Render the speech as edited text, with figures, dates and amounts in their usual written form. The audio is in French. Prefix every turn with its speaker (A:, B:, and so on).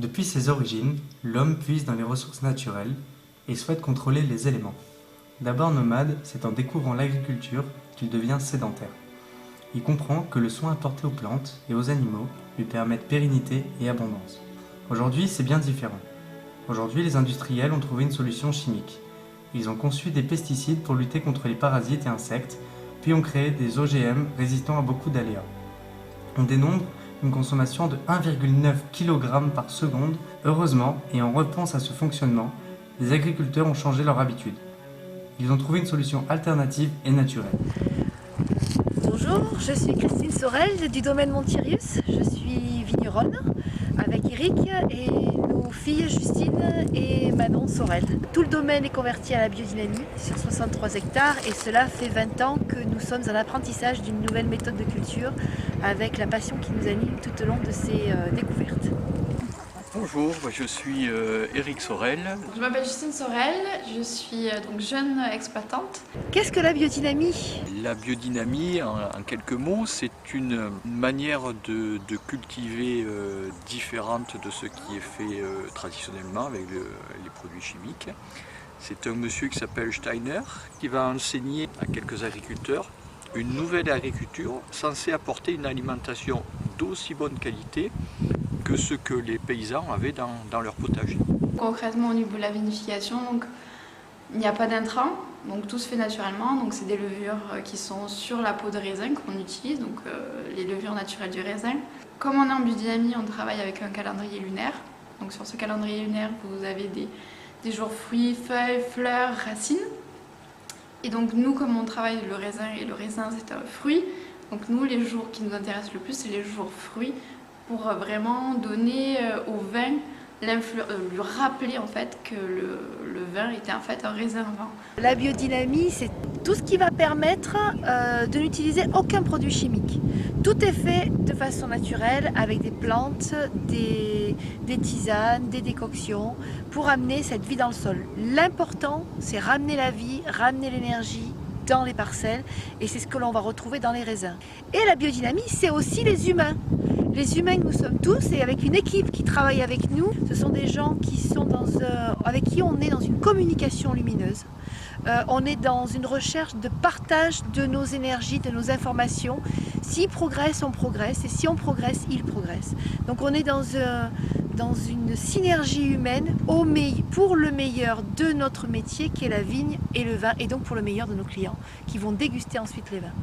A: Depuis ses origines, l'homme puise dans les ressources naturelles et souhaite contrôler les éléments. D'abord nomade, c'est en découvrant l'agriculture qu'il devient sédentaire. Il comprend que le soin apporté aux plantes et aux animaux lui permettent pérennité et abondance. Aujourd'hui, c'est bien différent. Aujourd'hui, les industriels ont trouvé une solution chimique. Ils ont conçu des pesticides pour lutter contre les parasites et insectes, puis ont créé des OGM résistants à beaucoup d'aléas. On dénombre une consommation de 1,9 kg par seconde. Heureusement, et en réponse à ce fonctionnement, les agriculteurs ont changé leur habitude. Ils ont trouvé une solution alternative et naturelle.
B: Bonjour, je suis Christine Sorel du domaine Montirius. Je suis vigneronne avec Eric et nos filles Justine et Manon Sorel. Tout le domaine est converti à la biodynamie sur 63 hectares et cela fait 20 ans que nous sommes en apprentissage d'une nouvelle méthode de culture avec la passion qui nous anime tout au long de ces découvertes.
C: Bonjour, je suis Eric Sorel.
D: Je m'appelle Justine Sorel, je suis donc jeune exploitante.
B: Qu'est-ce que la biodynamie?
C: La biodynamie, en quelques mots, c'est une manière de cultiver différente de ce qui est fait traditionnellement avec les produits chimiques. C'est un monsieur qui s'appelle Steiner qui va enseigner à quelques agriculteurs une nouvelle agriculture censée apporter une alimentation d'aussi bonne qualité que ce que les paysans avaient dans leur potager.
D: Concrètement, au niveau de la vinification, donc, il n'y a pas d'intrants, donc tout se fait naturellement. Donc c'est des levures qui sont sur la peau de raisin qu'on utilise, donc les levures naturelles du raisin. Comme on est en biodynamie, on travaille avec un calendrier lunaire. Donc sur ce calendrier lunaire, vous avez des jours fruits, feuilles, fleurs, racines. Et donc nous, comme on travaille le raisin, et le raisin c'est un fruit, donc nous, les jours qui nous intéressent le plus, c'est les jours fruits, pour vraiment donner au vin, lui rappeler en fait que le vin était en fait un raisin vin.
B: La biodynamie, c'est tout ce qui va permettre de n'utiliser aucun produit chimique. Tout est fait de façon naturelle avec des plantes, des tisanes, des décoctions pour amener cette vie dans le sol. L'important, c'est ramener la vie, ramener l'énergie dans les parcelles et c'est ce que l'on va retrouver dans les raisins. Et la biodynamie, c'est aussi les humains. Les humains que nous sommes tous et avec une équipe qui travaille avec nous, ce sont des gens qui sont avec qui on est dans une communication lumineuse. On est dans une recherche de partage de nos énergies, de nos informations. S'ils progressent, on progresse et si on progresse, ils progressent. Donc on est dans une synergie humaine pour le meilleur de notre métier qui est la vigne et le vin et donc pour le meilleur de nos clients qui vont déguster ensuite les vins.